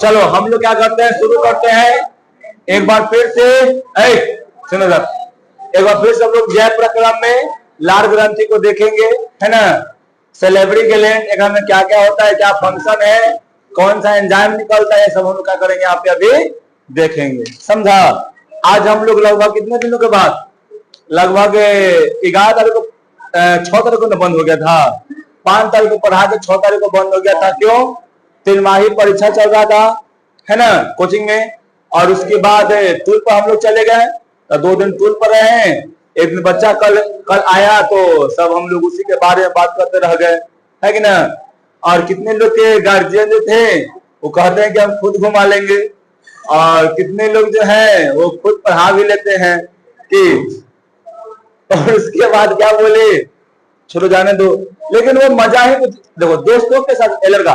चलो हम लोग क्या करते हैं, शुरू करते हैं एक बार फिर से। सुनो सर, एक बार फिर से हम लोग जय प्रक्रम में लार ग्रंथि को देखेंगे, है ना। सेलेब्री ग्लैंड एक में क्या क्या होता है, क्या फंक्शन है, कौन सा एंजाइम निकलता है, सब हम लोग क्या करेंगे यहाँ पे अभी देखेंगे, समझा। आज हम लोग लगभग कितने दिनों के बाद, लगभग 11 तारीख को 6 तारीख को बंद हो गया था, 5 तारीख को पढ़ा के 6 तारीख को बंद हो गया था। क्यों? 3 परीक्षा चल रहा था, है ना, कोचिंग में। और उसके बाद टूर पर हम लोग चले गए, तो 2 दिन टूर पर रहे हैं। एक दिन बच्चा कल आया तो सब हम लोग उसी के बारे में बात करते रह गए, है कि ना। और कितने लोग के गार्जियन जो थे वो कहते हैं कि हम खुद घुमा लेंगे, और कितने लोग जो है वो खुद पढ़ा भी लेते हैं कि, और उसके बाद क्या बोले, छोड़ो जाने दो। लेकिन वो मजा ही कुछ, देखो दोस्तों के साथ एलर्गा,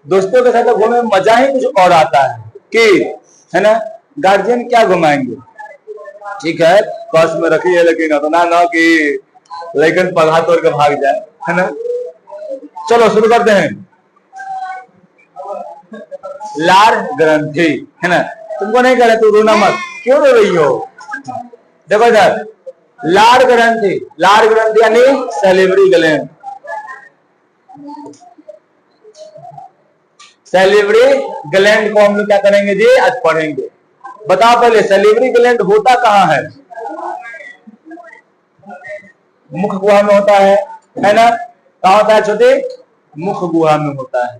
दोस्तों के साथ घूमने में मजा ही कुछ और आता है कि, है ना। गार्जियन क्या घुमाएंगे, ठीक है पर्स में रखिए, लेकिन अपना ना कि लेकिन पढ़ा तोड़ के भाग जाए, है ना। चलो शुरू करते हैं। लार ग्रंथि, है ना। तुमको नहीं कह रहे, तू रोना मत, क्यों रो रही हो। देखो सर, लार ग्रंथि, लार ग्रंथि यानी सेलिब्री ग्लैंड। सेलिब्री ग्लैंड को हम लोग क्या करेंगे जी, आज पढ़ेंगे। बताओ पहले सेलिब्री ग्लैंड होता कहाँ है? मुख गुहा में होता है ना। कहाँ होता है छोटे? मुख गुहा में होता है।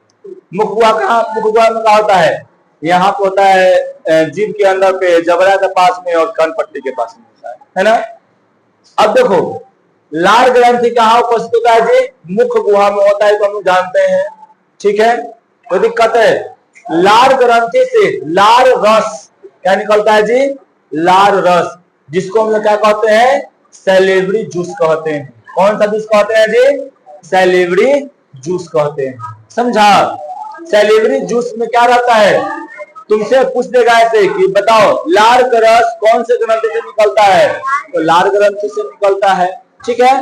मुख गुहा कहाँ, मुख गुहा में कहाँ होता है? यहाँ पे होता है जीभ के अंदर पे, जबड़ा के पास में और कान पट्टी के पास में होता है ना। अब देखो लार ग्रंथि कहाँ उपस्थित होता है जी? मुख गुहा में होता है, तो हम जानते हैं, ठीक है, कोई दिक्कत है? लार ग्रंथि से लार रस क्या निकलता है जी? लार रस, जिसको हम लोग क्या कहते हैं? सेलिब्री जूस कहते हैं। कौन सा जूस कहते हैं जी? सेलिब्री जूस कहते हैं, समझा। सेलिब्री जूस में क्या रहता है? तुमसे पूछ देगा ऐसे कि बताओ लार का रस कौन से ग्रंथि से निकलता है, तो लार ग्रंथि से निकलता है, ठीक है।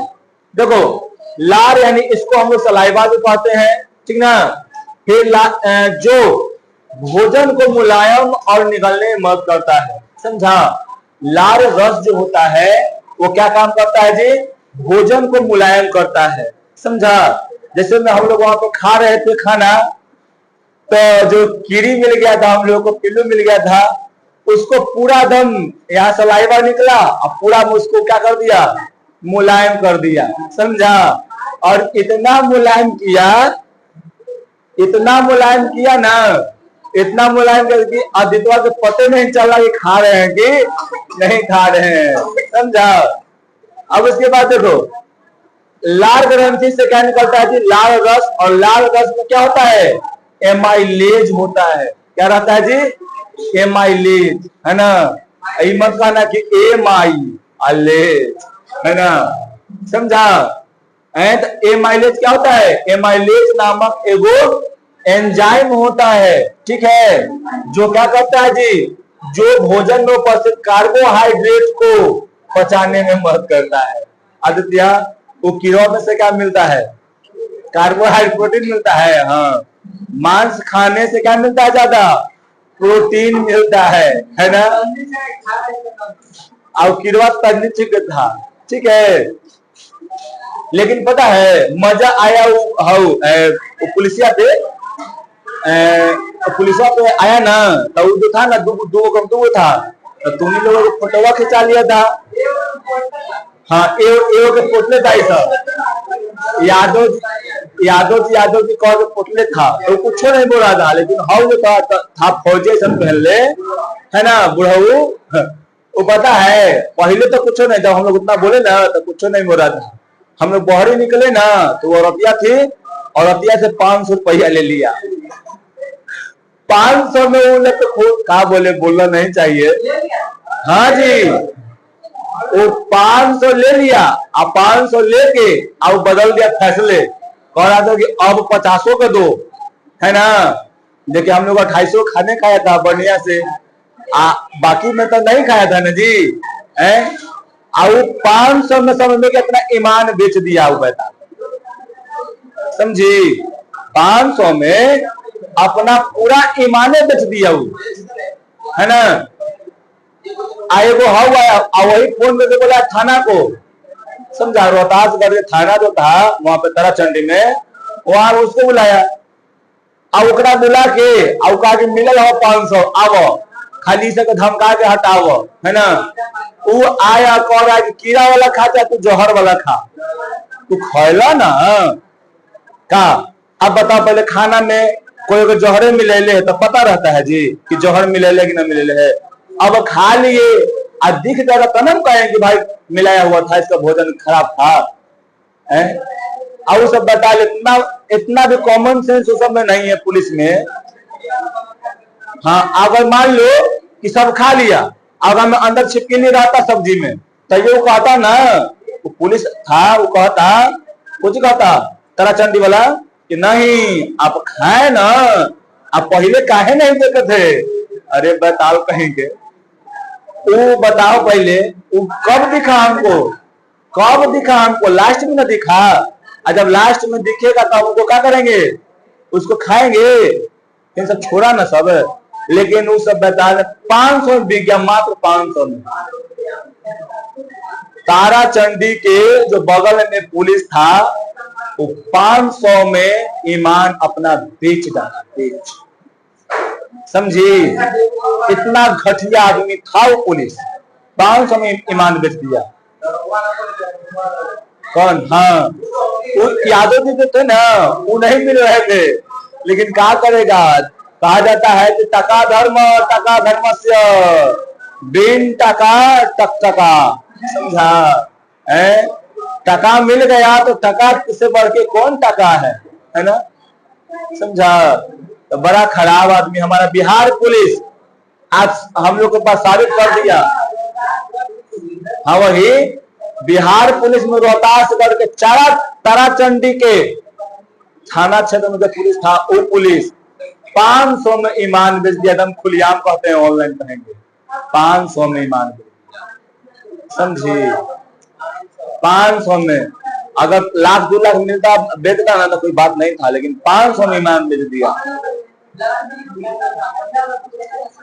देखो लार यानी इसको हम लोग सलाइवा भी कहते हैं, ठीक ना। फिर जो भोजन को मुलायम और निगलने में मदद करता है, समझा। लार रस जो होता है वो क्या काम करता है जी? भोजन को मुलायम करता है, समझा। जैसे में हम लोग वहां पे खा रहे थे खाना, तो जो कीड़ी मिल गया था, हम लोगों को पिल्लू मिल गया था, उसको पूरा दम यहाँ सलाइवा निकला और पूरा उसको क्या कर दिया? मुलायम कर दिया, समझा। और इतना मुलायम किया, इतना मुलायम किया ना, इतना मुलायम करके आदित्य को पता नहीं चला कि खा रहे हैं कि नहीं खा रहे हैं, समझा। अब उसके बाद देखो लार ग्रंथि से क्या निकलता है जी? लार रस। और लार रस में क्या होता है? एमाइलेज होता है। क्या रहता है जी? एमाइलेज, है ना। मत कहना कि एमाइलेज, है ना, समझा। तो एमाइलेज क्या होता है? एमाइलेज नामक एगो एंजाइम होता है, ठीक है, जो क्या करता है जी? जो भोजन में उपस्थित कार्बोहाइड्रेट को पचाने में मदद करता है। आदित्य, वो कीड़ों में से क्या मिलता है? कार्बोहाइड्रेट, प्रोटीन मिलता है। हाँ, मांस खाने से क्या मिलता है? ज्यादा प्रोटीन मिलता है ना। और कीड़वा तजनी ठीक था, ठीक है। लेकिन पता है मजा आया वो पुलिसिया पे, पुलिसिया पे आया ना, तो जो था ना दो था, तो तुम्ही लोगों को फोटोवा खिंचा लिया था। हाँ, एओ के पोटले था, सब यादव जी कह के पोटले था, तो कुछ नहीं बोल रहा था। लेकिन हाउ जो था फौजी सब पहन ले, है ना, बुढ़ऊ, वो पता है पहले तो कुछ नहीं, जब हम लोग उतना बोले ना तो कुछ नहीं बोल रहा था। हम लोग बाहर निकले ना तो वो औरतिया थी, औरतिया से 500 रुपया ले लिया। 500 में वो तो खुद कहा बोले, बोलना नहीं चाहिए। हाँ जी, वो 500 ले लिया, अब 500 लेके अब बदल दिया फैसले, कह रहा था कि अब 50 का दो, है ना। देखिए हम लोग 250 खाने खाया था बढ़िया से, बाकी में तो नहीं खाया था ना जी, है। और 500 में समझ में अपना ईमान बेच दिया वो बैठा, समझी। 500 में अपना पूरा ईमाने बेच दिया वो, है ना। आए वो आया वही फोन में बोला थाना को, समझा, रोहतास गढ़ थाना जो था वहां पे ताराचंडी में, वहां उसको बुलाया, अब ओकरा बुला के अब कहा कि मिलल हो 500, आवो खाली से धमका के हटावो, है ना। वो आया कह रहा है कि कीड़ा वाला खा चाहे तू जहर वाला खा, तू खैला ना का। अब बताओ, पहले खाना में कोई अगर जहरे मिलेले तो पता रहता है जी कि जहर मिलेले कि ना मिलेले है। अब खा लिए और दिख जाएगा तो ना कहें कि भाई मिलाया हुआ था, इसका भोजन खराब था, है। और सब बता ले, इतना इतना भी कॉमन सेंस उस सब में नहीं है पुलिस में। हाँ, अगर मान लो कि सब खा लिया, अगर मैं अंदर छिपके नहीं रहता सब्जी में, तो ये वो कहता ना, वो पुलिस था, वो कहता, कुछ कहता ताराचंडी वाला कि नहीं आप खाए ना, आप पहले काहे नहीं देते थे। अरे बताओ कहेंगे, वो बताओ पहले वो कब दिखा हमको, कब दिखा हमको, लास्ट में ना दिखा। और जब लास्ट में दिखेगा तो हमको क्या करेंगे, उसको खाएंगे। इन सब छोड़ा ना सब, लेकिन वो सब बता 500 बिक गया, मात्र 500 में। ताराचंडी के जो बगल में पुलिस था वो 500 में ईमान अपना बेच डाला, बेच, समझी। इतना घटिया आदमी था वो पुलिस, 500 में ईमान बेच दिया। कौन? हाँ, यादव जी जो थे ना वो नहीं मिल रहे थे, लेकिन क्या करेगा, कहा जाता है कि टका धर्म से बिन टका टक टका, समझा है। टका मिल गया तो टका से बढ़ के कौन टका है ना, समझा। तो बड़ा खराब आदमी हमारा बिहार पुलिस आज हम लोग के पास साबित कर दिया। हाँ, वही बिहार पुलिस में रोहतास गढ़ के ताराचंडी के थाना क्षेत्र में जो पुलिस था, वो पुलिस 500 में ईमान बेच दिया, एकदम खुलेआम कहते हैं, ऑनलाइन कहेंगे 500 में ईमान बेच दिया, समझिए। 500 में अगर लाख 2 लाख मिलता बेचता ना तो कोई बात नहीं था, लेकिन 500 में ईमान बेच दिया।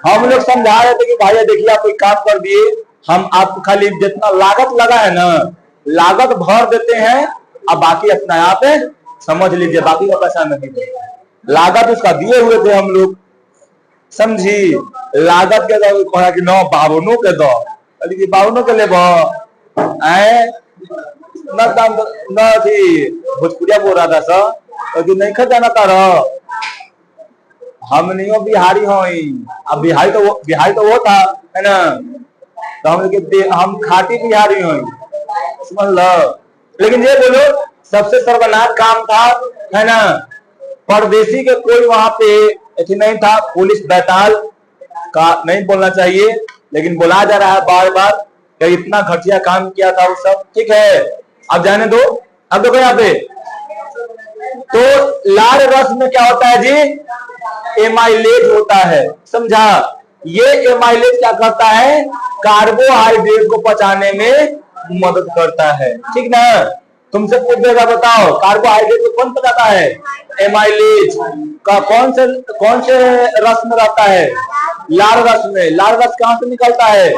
हम लोग समझा रहे थे कि भाई देखिए आप कोई काम कर दिए, हम आपको खाली जितना लागत लगा है ना, लागत भर देते हैं, अब बाकी अपना आप समझ लीजिए, बाकी का पैसा नहीं दे। लागत उसका दिए हुए थे हम लोग, समझी। लागत के दो कहा कि न बावनों के दो, बावनों के ले न थी भोजपुरिया बोल रहा था सर, तो नहीं खजाना तारा हम नहीं हो बिहारी हो, अब बिहारी तो वो था, है ना। तो हम खाटी बिहारी हो, समझ लो। लेकिन ये बोलो सबसे सर्वनाश काम था, है ना, परदेसी के कोई वहां पे ऐसी नहीं था। पुलिस बैताल का नहीं बोलना चाहिए, लेकिन बोला जा रहा है बार बार कि इतना घटिया काम किया था वो सब, ठीक है, अब जाने दो। अब देखो यहाँ पे तो लाल रस में क्या होता है जी, एमाइलेज होता है, समझा। ये एमाइलेज क्या करता है, कार्बोहाइड्रेट को पचाने में मदद करता है, ठीक ना। तुमसे पूछ देगा, बताओ कार्बोहाइड्रेट को कौन पचाता है, एमाइलेज का कौन से रस में रहता है, लाल रस में। लाल रस कहां से निकलता है,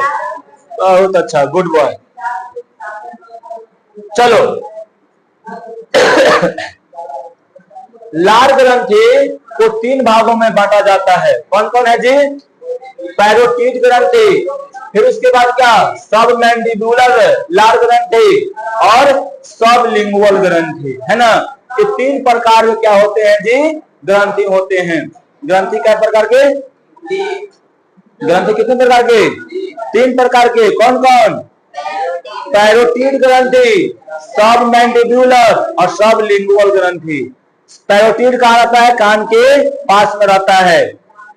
बहुत अच्छा, गुड बॉय। चलो लार ग्रंथि को 3 भागों में बांटा जाता है, कौन कौन है जी, पैरोटीड ग्रंथि, फिर उसके बाद क्या, सब मैंडिबुलर लार ग्रंथि और सब लिंगुअल ग्रंथि, है ना। ये 3 प्रकार के क्या होते हैं जी, ग्रंथि होते हैं। ग्रंथि क्या प्रकार के, ग्रंथि कितने प्रकार के, 3 प्रकार के, कौन कौन, पैरोटीड ग्रंथि, सब मैंडिबुलर और सब लिंगुअल ग्रंथि। पैरोटीड कहाँ रहता है, कान के पास में रहता है,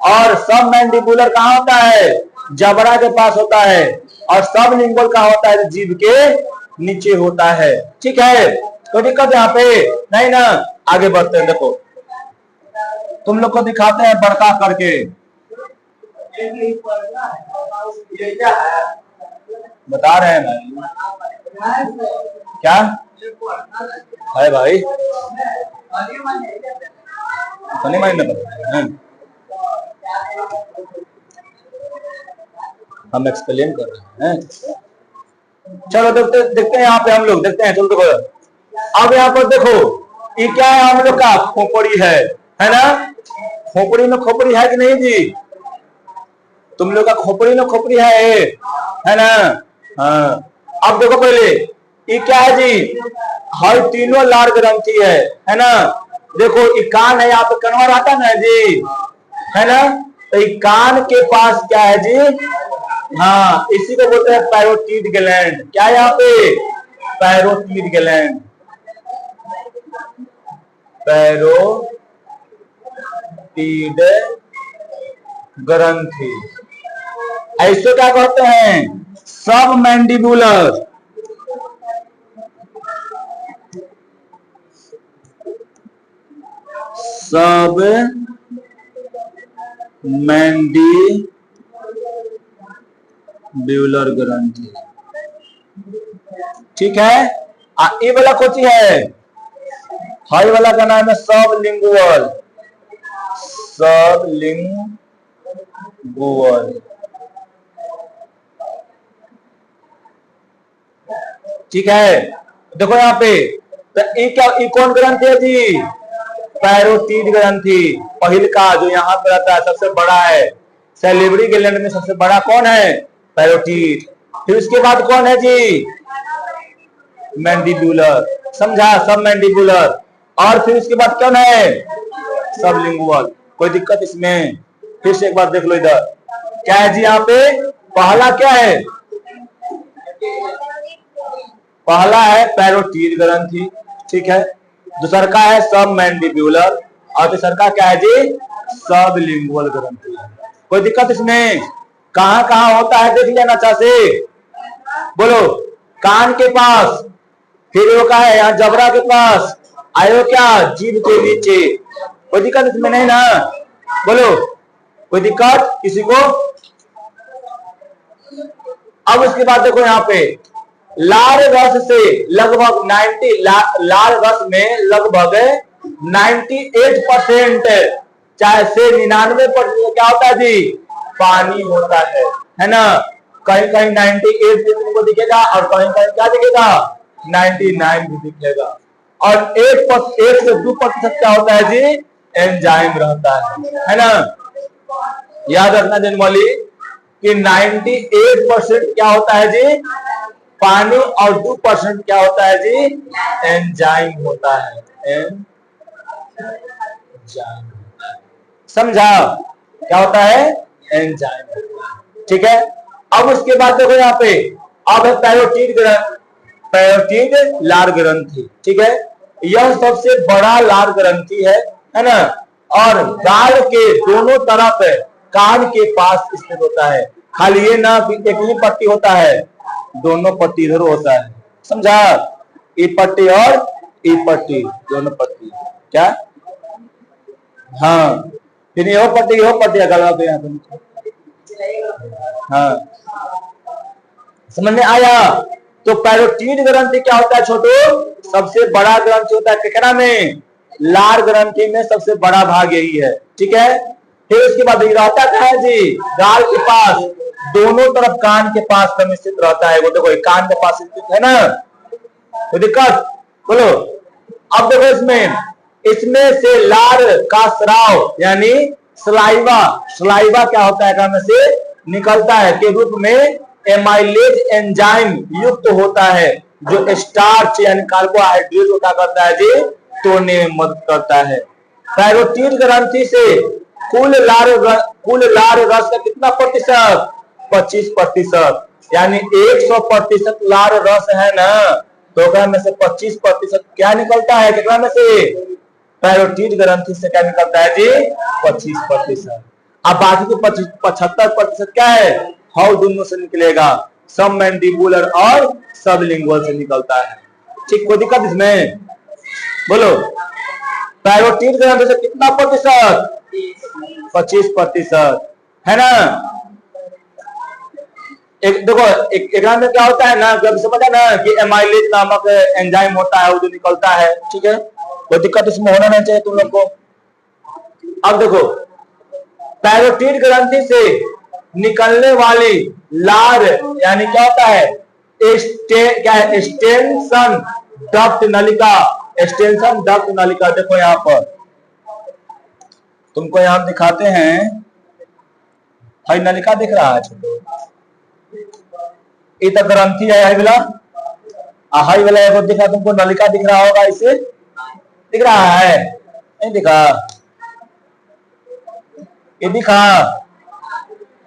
और सब मैंडिबुलर कहाँ होता है, जबड़ा के पास होता है, और सब लिंगुअल कहाँ होता है, जीभ के नीचे होता है, ठीक है। तो दिक्कत यहाँ पे नहीं ना, आगे बढ़ते हैं। देखो तुम लोग को दिखाते हैं बड़का करके, बता रहे हैं क्या है भाई, तो नहीं मानना पड़ता है। हम एक्सप्लेन कर रहे हैं। चलो देखते हैं यहाँ पे हम लोग देखते हैं। चलो देखो अब यहाँ पर देखो ये क्या है, हम लोग का खोपड़ी है ना। खोपड़ी में खोपड़ी है कि नहीं जी? तुम लोग का खोपड़ी में खोपड़ी है ना। हाँ अब देखो पहले ये क्या है जी, हर तीनों लार ग्रंथि है ना। देखो ये कान है, यहाँ पे कनवर आता है ना जी, है ना। तो ये कान के पास क्या है जी, हाँ इसी को बोलते हैं पैरोटीड ग्लैंड। क्या है यहाँ पे? पैरोटीड ग्लैंड, पैरोटीड ग्रंथि। ऐसे क्या कहते हैं? सब मैंडिबुलर, सब मैंडिबुलर ग्रंथि, ठीक है। ये वाला कोची है, हाई वाला का नाम है सब लिंगुअल, सब लिंगुअल, ठीक है। देखो यहाँ पे तो ये कौन ग्रंथि है जी? पैरोटीड ग्रंथि। पहले का जो यहाँ पे रहता है सबसे बड़ा है, सैलिवरी ग्लैंड में सबसे बड़ा कौन है? पैरोटीड। फिर उसके बाद कौन है जी? मैंडिबुलर, समझा, सब मैंडिबुलर। और फिर उसके बाद कौन है? सब लिंगुअल। कोई दिक्कत इसमें? फिर से एक बार देख लो इधर क्या है जी। यहाँ पे पहला क्या है? पहला है पैरोटीड ग्रंथि, ठीक है। दूसरा का है सब मैंडिबुलर और तीसरा का क्या है जी? सब लिंगुअल ग्रंथि। कोई दिक्कत इसमें? कहां कहां होता है देख लेना अच्छा से। बोलो, कान के पास, फिर वो का है यहाँ जबड़ा के पास, आयो क्या जीभ के नीचे। कोई दिक्कत इसमें नहीं ना? बोलो, कोई दिक्कत किसी को? अब उसके बाद देखो यहाँ पे लाल रस से लगभग 90 लाल रस में लगभग 98% चाहे से 99% क्या होता है जी? पानी होता है ना। कहीं कहीं 98% को दिखेगा और कहीं कहीं क्या दिखेगा? 99 भी दिखेगा। और 1 से 2% क्या होता है जी? एंजाइम रहता है ना। याद रखना जनमली कि 98% क्या होता है जी? पानी, और 2% क्या होता है जी? एंजाइम होता है, एंजाइम। समझा? क्या होता है? एंजाइम, ठीक है। अब उसके बाद देखो यहाँ पे अब है पैरोटीड लार ग्रंथि, ठीक है। यह सबसे बड़ा लार ग्रंथि है ना। और गाल के दोनों तरफ कान के पास स्थित होता है। खाली ये ना एक ही पट्टी होता है, दोनों पट्टी इधर होता है, समझा? ई पट्टी और ई पट्टी, दोनों पट्टी क्या? हाँ, फिर यह पट्टी गला पे यहाँ पे। हाँ, समझ में आया? तो पैरोटीड ग्रंथि क्या होता है छोटू? सबसे बड़ा ग्रंथि होता है केकड़ा में? लार ग्रंथि में सबसे बड़ा भाग यही है, ठीक है। फिर उसके बाद रहता क्या है जी? गाल के पास, दोनों तरफ कान के पास स्थित रहता है। वो देखो कान के पास स्थित है ना। तो दिक्कत बोलो। अब देखो इसमें से लार का स्राव यानी सलाइवा क्या होता है काम से निकलता है के रूप में एमाइलेज एंजाइम युक्त होता है, जो स्टार्च यानी कार्बोहाइड्रेट को क्या करता है जी? तोड़ने में मदद करता है। पैरोटीड ग्रंथि से कुल लार रस का कितना प्रतिशत? 25%। यानी 100% लार रस है ना, तो में से 25% क्या निकलता है? कितना में से? पैरोटीड ग्रंथि से क्या निकलता है जी? 25%। अब बाकी के 75% क्या है? हाउ दोनों से निकलेगा, सब मैंडिबुलर और सब लिंगुअल से निकलता है, ठीक। कोई दिक्कत इसमें? बोलो, पैरोटीड ग्रंथि से कितना प्रतिशत? 25% है ना। एक देखो एक में क्या होता है ना, जब समझा ना कि एमाइलेज नामक एंजाइम होता है वो जो निकलता है, ठीक है। कोई दिक्कत इसमें होना नहीं चाहिए तुम लोग को। अब देखो, पैरोटिड ग्रंथि से निकलने वाली लार यानी क्या होता है, क्या है, एक्सटेंशन डक्ट नलिका, एक्सटेंशन डक्ट नलिका। देखो यहां पर तुमको यहां दिखाते हैं, हाई नलिका दिख रहा है, ये तो ग्रंथि है, हाई वाला एगो दिखा, तुमको नलिका दिख रहा होगा, इसे दिख रहा है, नहीं दिखा, ये दिखा,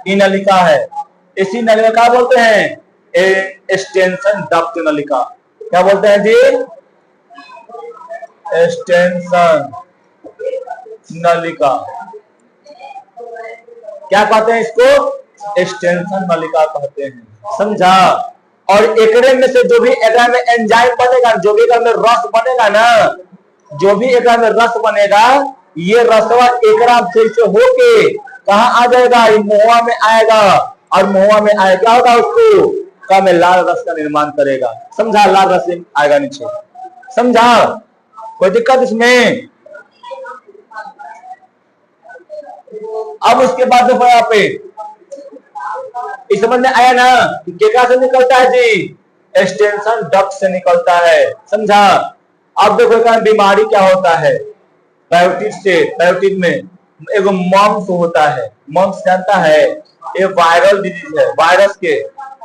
ये नलिका है, इसी नलिका क्या बोलते हैं, एक्सटेंशन डक्ट नलिका। क्या बोलते हैं जी, एक्सटेंशन नलिका। क्या कहते हैं इसको, एक्सटेंशन नलिका कहते हैं, समझा। और एकरे में से जो भी एकरा में एंजाइम बनेगा, जो भी एकरा में रस बनेगा ना, जो भी एकरा में रस बनेगा, ये रसवा एकरा से होके कहाँ आ जाएगा, ये मुहवा में आएगा, और मुहवा में आएगा क्या होगा, उसको का में लाल रस का निर्माण करेगा, समझा, लाल रस आएगा नीचे, समझा, कोई दिक्कत इसमें। अब उसके बाद देखो यहाँ पे, इस समझ में आया ना कि केका से निकलता है जी, एक्सटेंशन डक्ट से निकलता है, समझा। अब देखो क्या बीमारी क्या होता है, पैरोटिड से, पैरोटिड में एगो मम्स होता है, मम्स जानता है, ये वायरल डिजीज है,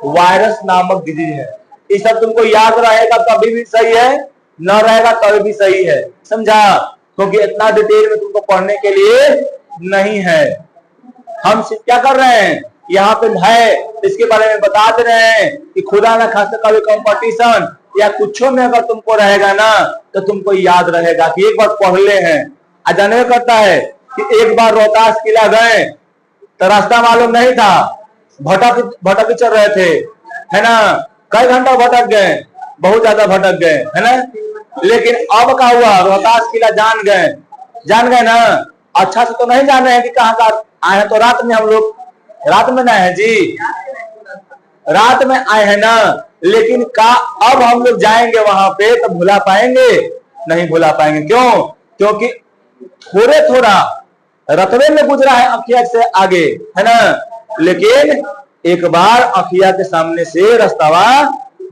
वायरस नामक डिजीज है। ये सब तुमको याद रहेगा तभी भी सही है, न रहेगा तभी भी सही है, समझा, क्योंकि इतना डिटेल में तुमको पढ़ने के लिए नहीं है। हम क्या कर रहे हैं यहाँ पे है, इसके बारे में बता दे रहे हैं कि खुदा ना खासा कभी कंपटीशन या कुछ में अगर तुमको रहेगा ना, तो तुमको याद रहेगा कि एक बार पढ़ ले हैं। जानवे करता है कि एक बार रोहतास किला गए तो रास्ता मालूम नहीं था, भटक चल रहे थे, है ना, कई घंटा भटक गए, बहुत ज्यादा भटक गए, है ना। लेकिन अब क्या हुआ, रोहतास किला जान गए ना, अच्छा से तो नहीं जान रहे हैं कि कहाँ का आए हैं, तो रात में हम लोग, रात में ना है जी, रात में आए हैं ना, लेकिन का अब हम लोग जाएंगे वहां पे तो भुला पाएंगे, नहीं भुला पाएंगे, क्यों, क्योंकि थोड़ा रतबे में गुजरा है अखिया से आगे, है ना, लेकिन एक बार अखिया के सामने से रास्ता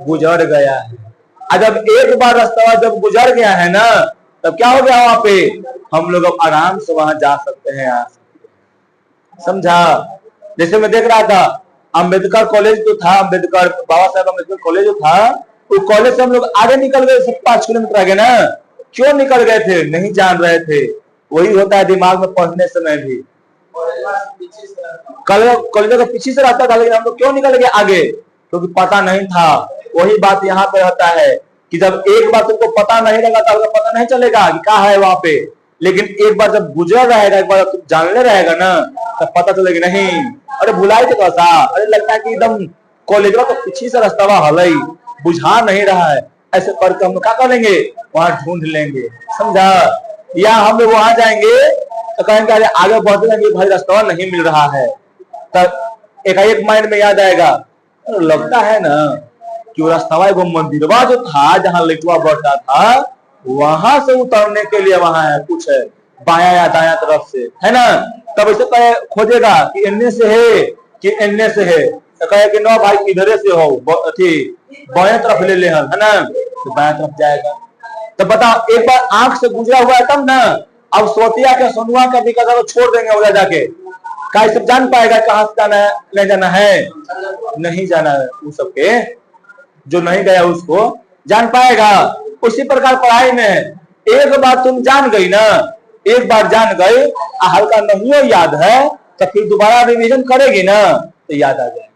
गुजर गया है। जब एक बार रास्ता जब गुजर गया है ना, तब क्या हो गया, वहां पे हम लोग अब आराम से वहां जा सकते हैं, आ सकते हैं, समझा। जैसे मैं देख रहा था अंबेडकर कॉलेज जो था, अंबेडकर बाबा साहेब अंबेडकर कॉलेज जो था, उस कॉलेज से हम लोग आगे निकल गए, 5 किलोमीटर आगे ना, क्यों निकल गए थे, नहीं जान रहे थे। वही होता है दिमाग में पढ़ने समय भी, कॉलेज का पीछे से रहता था, लेकिन हम लोग क्यों निकल गए आगे, क्योंकि पता नहीं था। वही बात यहाँ पे होता है कि जब एक बार तुमको पता नहीं रहेगा तब पता नहीं चलेगा कि क्या है वहां पे, लेकिन एक बार जब गुजर रहेगा, एक बार तुम जानने रहेगा ना, तब पता चलेगा नहीं, अरे भुलाई तो कैसा, अरे लगता है कि एकदम कॉलेज का पीछे से रास्ता हल बुझा नहीं रहा है, ऐसे करके हम लोग क्या करेंगे, वहां ढूंढ लेंगे, समझा। या हम लोग वहां जाएंगे तो कहेंगे अरे आगे बढ़ते जाएंगे, भाई रास्ता नहीं मिल रहा है, तब एक माइंड में याद आएगा, लगता है ना कि रास्ता एगो मंदिरवा जो था जहाँ लड़का बढ़ता था, वहां से उतरने के लिए वहां है कुछ है, बाया या दाया तरफ से, है ना। तब ऐसे खोजेगा कि इनने से है कि इनने से है, तो कहे कि नो भाई इधरे से हो, बाया तरफ ले है ना, तो बाया तरफ जाएगा। तो बताओ एक बार आंख से गुजरा हुआ है तब ना, अब सोतिया के सोनुआ के भी को छोड़ देंगे उधर जाके, क्या सब जान पाएगा कहाँ से जाना है, नहीं जाना है, नहीं जाना है, उस सबके जो नहीं गया उसको जान पाएगा। उसी प्रकार पढ़ाई में एक बार तुम जान गई ना, एक बार जान गए, हल्का नहीं हो याद है, तो फिर दोबारा रिवीजन करेगी ना तो याद आ जाएगा,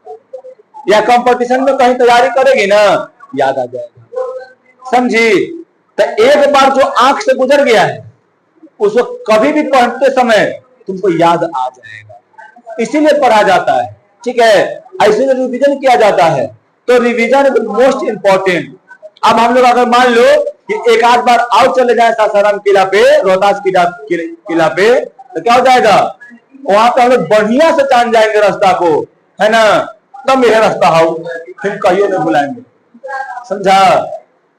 या कंपटीशन में कहीं तैयारी करेगी ना याद आ जाएगा, समझी। तो एक बार जो आंख से गुजर गया है उसको कभी भी पढ़ते समय तुमको याद आ जाएगा, इसीलिए पढ़ा जाता है, ठीक है, ऐसे रिवीजन किया जाता है। तो रिवीजन इज मोस्ट इंपॉर्टेंट। अब हम लोग अगर मान लो कि एक आध बार और चले जाए सासाराम किला पे, रोहतास किला पे, तो क्या हो जाएगा, वहां पे हम लोग बढ़िया से जान जाएंगे रास्ता को, है ना, तब यह रास्ता हो, फिर कहियो नहीं बुलाएंगे, समझा,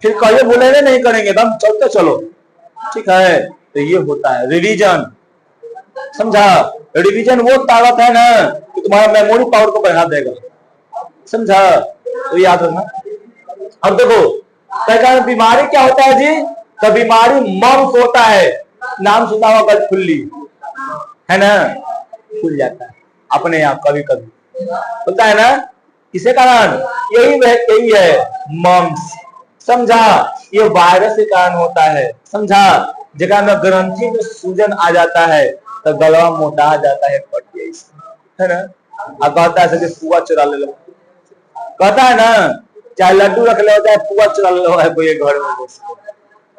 फिर कहियो बुलाने नहीं करेंगे, तब चलते चलो, ठीक है। तो ये होता है रिवीजन, समझा। रिवीजन वो ताकत है ना कि तुम्हारा मेमोरी पावर को बढ़ा देगा, समझा, तो याद रखना। अब देखो कहता बीमारी क्या होता है जी, तो बीमारी मम्स होता है, नाम सुना हुआ गल खुल्ली है ना, खुल जाता है अपने आप कभी कभी, होता है ना, किसे कारण, यही है मम्स, समझा। ये वायरस के कारण होता है, समझा। जगह में ग्रंथि में सूजन आ जाता है तो गला मोटा आ जाता है, फट गया है ना। अब कहता है पुआ चुरा ले लो, कहता है ना, चाहे लड्डू रख ले चाहे पुआ चुरा ले लो है कोई घर में,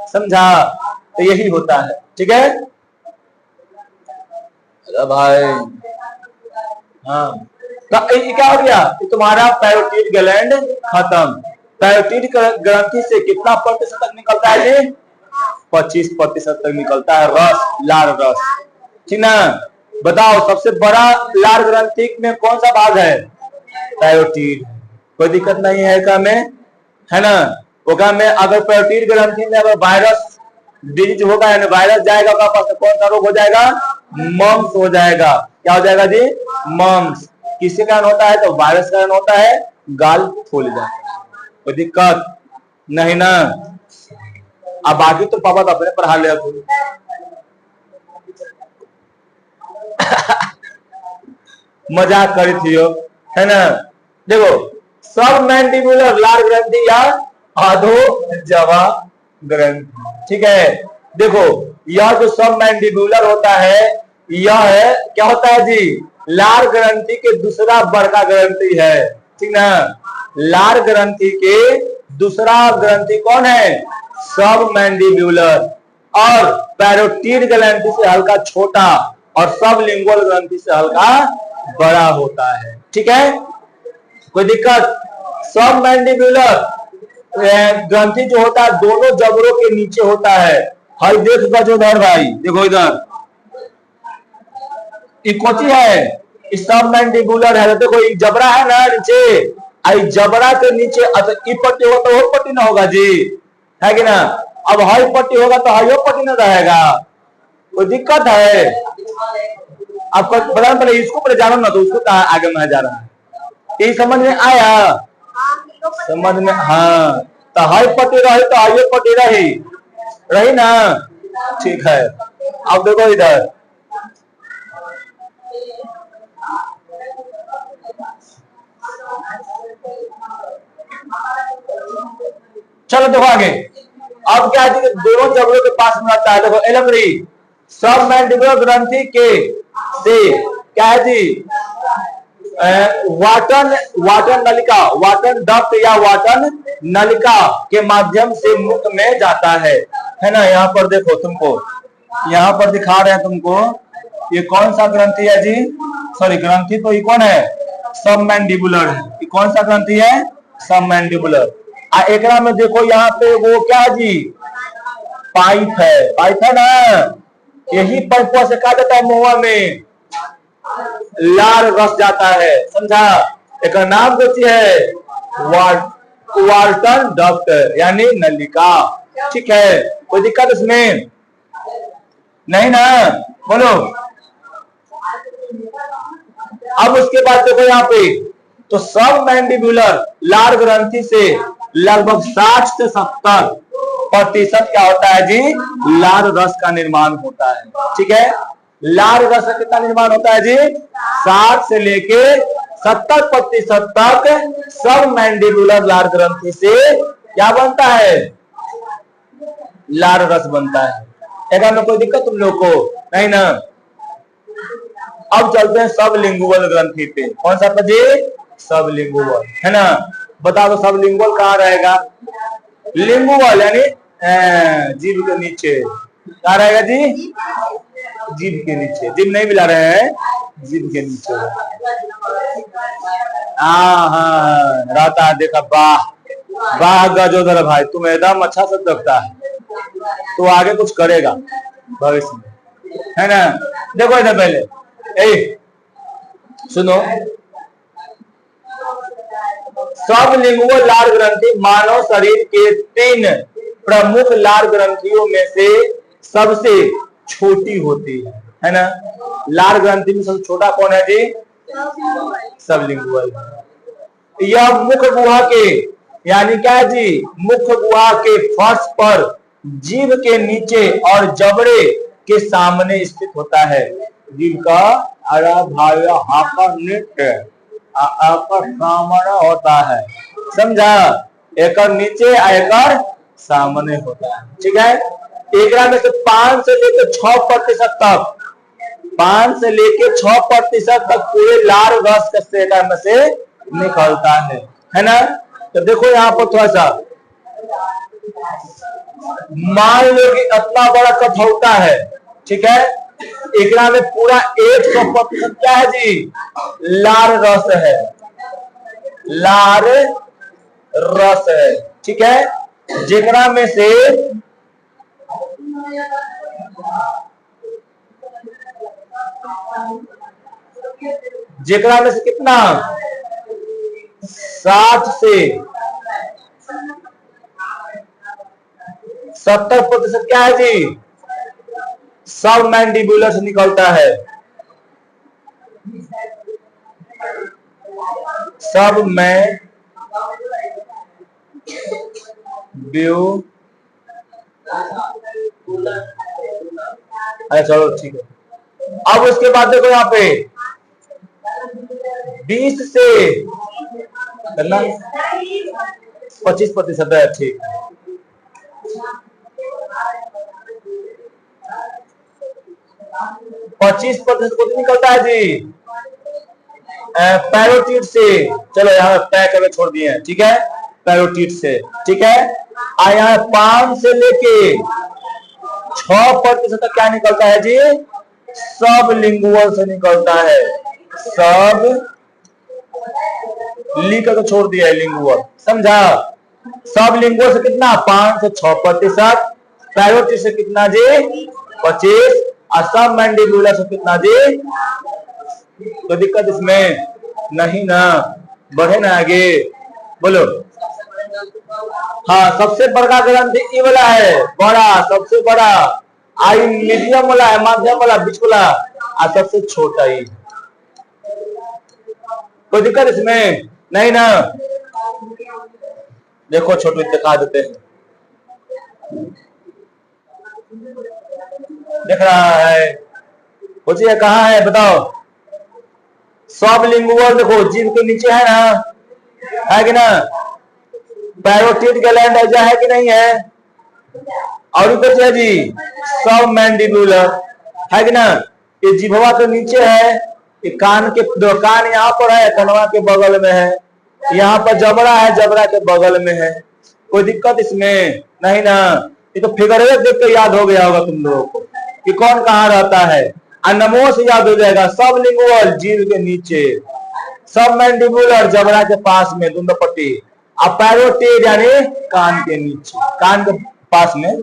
समझा। तो यही होता है, ठीक है। अरे भाई हाँ, तो क्या हो गया, तुम्हारा पैरोटिड ग्लैंड खत्म। पैरोटिड ग्रंथि से कितना प्रतिशत तक निकलता है जी, 25% तक निकलता है रस, लार रस, ठीक ना। बताओ सबसे बड़ा लार ग्रंथि में कौन सा भाग है, पैरोटिड। कोई दिक्कत नहीं है का में, है ना। ओका में अगर पैरोटिड ग्रंथि में अगर वायरस डिजीज होगा, यानी वायरस जाएगा तो कौन सा रोग हो जाएगा, मम्स हो जाएगा। क्या हो जाएगा जी, मम्स। किसके कारण होता है, तो वायरस कारण होता है, गाल फूल जाता है, कोई दिक्कत नहीं ना। अब बाकी तो पापा तो अपने पढ़ा ले मजाक करी थी है ना। देखो सब मैंडिबुलर लार ग्रंथि या अधो जवा ग्रंथि, ठीक है। देखो यह जो सब मैंडिबुलर होता है, यह है क्या होता है जी, लार ग्रंथि के दूसरा बड़का ग्रंथि है, ठीक ना। लार ग्रंथि के दूसरा ग्रंथि कौन है, सब मैंडिबुलर, और पैरोटिड ग्रंथि से हल्का छोटा, और सब लिंगुअल ग्रंथि से हल्का बड़ा होता है, ठीक है। कोई दिक्कत, सब मैंडिबुलर ग्रंथि जो होता है दोनों जबड़ों के नीचे होता है। हर देख गजोधर भाई, देखो इधर कोची है, सब मैंडिबुलर है, देखो जबड़ा है ना नीचे, आई जबड़ा के नीचे ई पट्टी होगा तो वो पट्टी ना होगा जी, है कि ना। अब हाई पट्टी होगा तो हाई पट्टी ना रहेगा, कोई दिक्कत है। आपको बता पहले इसको पहले जानो ना, तो उसको कहा आगे में जा रहा है, यही समझ में आया, समझ में। हाँ तो हाई पट्टी रही तो हाई पट्टी रही ना, ठीक है। अब देखो इधर चलो देखो आगे, अब क्या है, दोनों जबड़ों के पास में आता है, देखो एलमरी सब मैंडिबुलर ग्रंथि के से क्या है जी, वाटन नलिका, वाटन डक्ट या वाटन नलिका के माध्यम से मुख में जाता है ना। यहाँ पर देखो तुमको, यहाँ पर दिखा रहे हैं तुमको, ये कौन सा ग्रंथि है जी, सॉरी ग्रंथि तो ये कौन है, सब मैंडिबुलर है। ये कौन सा ग्रंथि है, सब मैंडिबुलर। एकरा में देखो यहाँ पे वो क्या जी, पाइप है ना, यही पाइप से कहा जाता है मुंह में लार रस जाता है, समझा। एक नाम होती है वाल्टन डक्ट यानी नलिका, ठीक है। कोई दिक्कत इसमें नहीं ना, बोलो। अब उसके बाद देखो यहाँ पे, तो सब मैंडिबुलर लार ग्रंथि से लगभग 60 से 70% क्या होता है जी, लार रस का निर्माण होता है, ठीक है। लार रस का कितना निर्माण होता है जी, 60 से लेके 70% तक सब मैंडिबुलर लार ग्रंथि से क्या बनता है, लार रस बनता है। ऐसा में कोई दिक्कत तुम लोग को नहीं ना। अब चलते हैं सब लिंगुअल ग्रंथि पे, कौन सा पद, सब लिंगुअल, है ना। बता दो सब लिंगुअल कहाँ रहेगा, लिंगुअल यानी जीभ के नीचे, कहाँ रहेगा जी, जीभ के नीचे। जीभ नहीं मिला रहे हैं, जीभ के नीचे। हाँ रहता है, देखा, वाह वाह गजोदर भाई, तुम एकदम अच्छा से लगता है, तो आगे कुछ करेगा भविष्य में, है ना। देखो इधर पहले सुनो, सब लिंगुअल लार ग्रंथि मानव शरीर के 3 प्रमुख लार ग्रंथियों में से सबसे छोटी होती है ना। लार ग्रंथि में सबसे छोटा कौन है जी? सबलिंगुअल। यह मुख गुहा के यानी क्या है जी? मुख गुहा के फर्श पर जीभ के नीचे और जबड़े के सामने स्थित होता है। जीभ का नृत्य सामने होता है, समझा? एक नीचे एक सामने होता है, ठीक है। एक में से 5 से लेकर 6% तक 5 से लेकर 6% तक पूरे लार रस का में से निकलता है ना। तो देखो यहाँ पर थोड़ा सा मान लो कि इतना बड़ा कठौता है, ठीक है। एक में पूरा 100% क्या है जी? लार रस है, लार रस है, ठीक है। जेकरा में से कितना 60 से 70% क्या है जी? सब मैंडिबुलर से निकलता है, सब में चलो ठीक है। अब उसके बाद देखो यहाँ पे 20 से 25% है, ठीक। 25% को निकलता है जी पैरोटिड से। चलो यहाँ पे करके छोड़ दिए हैं, ठीक है, पैरोटिड से, ठीक है। और यहाँ 5 से लेके 6% तक क्या निकलता है जी? सब लिंगुअल से निकलता है, सब ली का तो छोड़ दिया है, लिंगुअल, समझा? सब लिंगुअल से कितना? 5 से 6%। पैरोटिड से कितना जी? 25। और सब मैंडिबुलर से कितना जी? तो दिक्कत इसमें नहीं ना, बढ़े ना आगे, बोलो। हाँ, सबसे बड़ा ग्रंथि ई वाला है, बड़ा, सबसे बड़ा। आई मीडियम वाला है, माध्यम वाला, बीच वाला, और सबसे छोटा ही। कोई दिक्कत इसमें नहीं ना। देखो छोटे दिखा देते हैं, दिख रहा है? पूछिए कहाँ है, बताओ। सब लिंगुअल देखो जीभ के नीचे है ना, है कि ना? पैरोटिड ग्लैंड ऐसा है कि नहीं है? और ऊपर है जी सब मैंडिबुलर, है कि ना? ये जिभवा के नीचे है, ये कान के दो कान यहाँ पर है, कनवा के बगल में है, यहाँ पर जबड़ा है, जबड़ा के बगल में है। कोई दिक्कत इसमें नहीं ना। ये तो फिगर देख के याद हो गया होगा तुम लोगों को कि कौन कहाँ रहता है। नमो से याद हो जाएगा, सब लिंगुअल जीभ के नीचे, सब मैंडिबुलर जबड़ा के पास में दोनों पट्टी, और पैरोटिड यानी कान के नीचे, कान के पास में।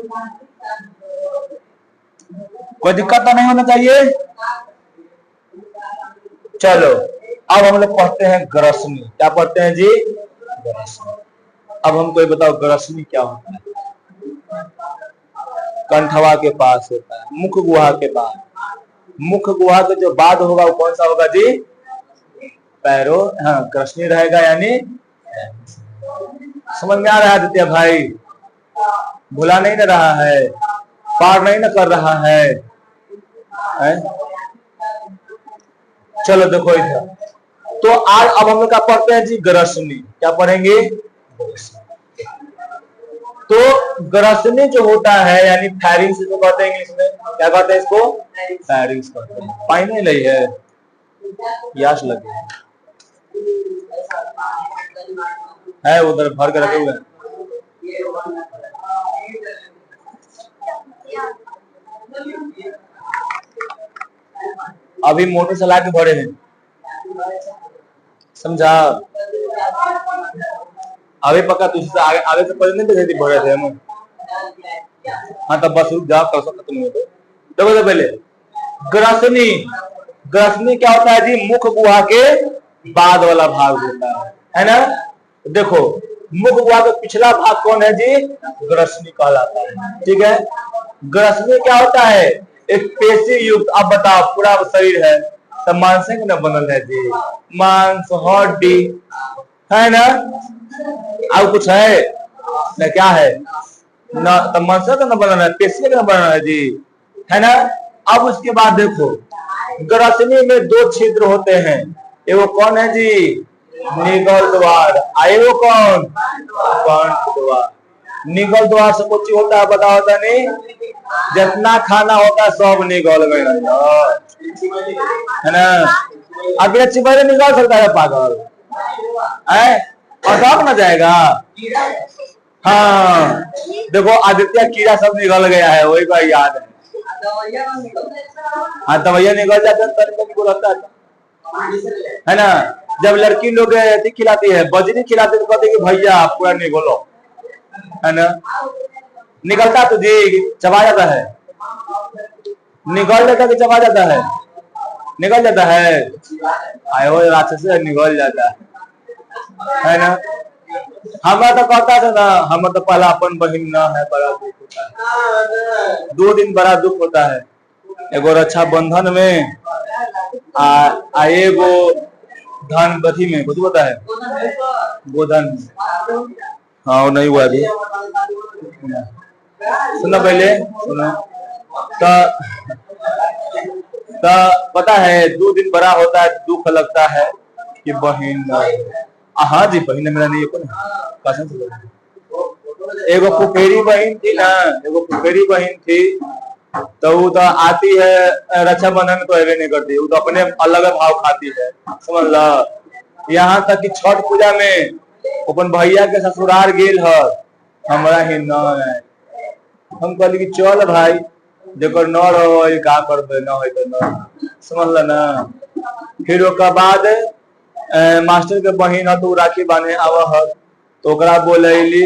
कोई दिक्कत तो नहीं होना चाहिए। चलो अब हम लोग पढ़ते हैं ग्रसनी। क्या पढ़ते हैं जी? ग्रसनी। अब हमको ये बताओ ग्रसनी क्या होता है? कंठवा के पास होता है, मुख गुहा के बाद। मुख गुहा के जो बाद होगा वो कौन सा होगा जी? पैरो, हाँ, ग्रसनी रहेगा, यानी समझ में आ रहा है आदित्य भाई? भुला नहीं ना रहा है, पार नहीं ना कर रहा है? चलो देखो इधर। तो आज अब हम लोग क्या पढ़ते हैं जी? ग्रसनी। क्या पढ़ेंगे? तो ग्रसनी जो होता है यानी फैरिंग्स इसको कहते हैं, इंग्लिश में क्या कहते हैं इसको? फैरिंग्स कहते हैं। पानी नहीं लगी है, याश लगे है, उधर भर के रखे हुए हैं। अभी मोटर चला के भरे हैं, समझा? अभी पक्का तुझसे आगे से पहले नहीं देखे भरे थे हम। हाँ तब बस रुक जाओ, कल सब खत्म हो गए। देखो तो पहले ग्रसनी। ग्रसनी क्या होता है जी? मुख गुहा के बाद वाला भाग होता है ना? देखो मुख गुहा का पिछला भाग कौन है जी? ग्रसनी कहलाता है, ठीक है। ग्रसनी क्या होता है? एक पेशी युक्त, अब बताओ पूरा शरीर है तो मांस से न बनल है जी, मांस हड्डी है ना, और कुछ है न, क्या है न, तो मांस का न बनल है, पेशी का न बनल है जी, है ना। अब उसके बाद देखो ग्रसनी में दो छिद्र होते हैं, एगो कौन है जी, निगल द्वार, एगो कौन, कंठ द्वार। निगल द्वार से कुछ होता है बताओ तो नहीं, जितना खाना होता है सब निगल गए है ना। अभी अच्छी बात निकाल सकता है पागल है, और सब न जाएगा। हाँ देखो आदित्य कीड़ा सब निकल गया है, वही का याद है। हाँ दवाइया निकल जाते हैं है ना। जब लड़की लोग खिलाती है, बजरी खिलाती तो कहते कि भैया पूरा निकलो, है ना। निकलता तो जी चबा जाता है, निकल जाता कि चबा जाता है, निकल जाता है, आए हो राक्षस से निकल जाता है ना। हमारा तो कहता था ना, हमारा तो पहला अपन बहन ना है, बड़ा दुख होता है, 2 दिन बड़ा दुख होता है। एगो रक्षा बंधन में एगो धन बथी में, कुछ पता है गोधन, हाँ वो नहीं हुआ अभी, सुनो पहले सुनो। तो पता है 2 दिन बड़ा होता है, दुख लगता है कि बहन, हाँ जी बहन मेरा नहीं कसम से। एगो फुफेरी बहन थी ना, एगो फुफेरी बहन थी, तो वो तो आती है रक्षाबंधन तो अवे नहीं करती, वो तो अपने अलग भाव खाती है, समझ ला। यहाँ तक कि छठ पूजा में अपन भैया के ससुराल गेल है, हमारा ही न है। हम कहली कि चल भाई जेकर न रहो का करबे, न हो तो न, समझ ला ना। फिर ओकर बाद मास्टर के बहन है तो राखी बांधे आवा है, तो ओकरा बोलैली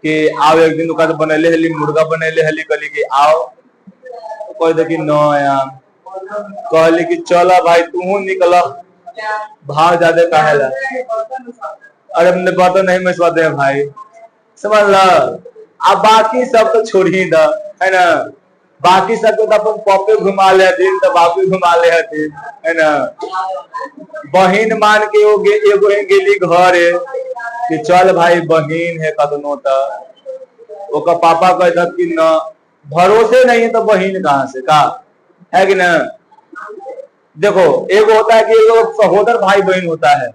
कि आओ एक दिन ओकरा बनैले हली, मुर्गा बनैले हली, कहली कि आओ, कह दे कि न यार, कहली कि चला भाई तू निकल, भाव ज्यादा कहेला, अरे हमने बर्तन नहीं मचवाते हैं भाई, समझ ला। अब बाकी सब तो छोड़ ही द, है ना, बाकी सब तो अपन पॉपे घुमा ले दिन, तो बापी घुमा ले दिन, है ना। बहन मान के एगो गेली घर कि चल भाई बहन है कदनो, तो पापा कहता कि न, भरोसे नहीं है तो बहन कहाँ से का, है कि ना। देखो एगो होता है कि एगो सहोदर भाई बहन होता है,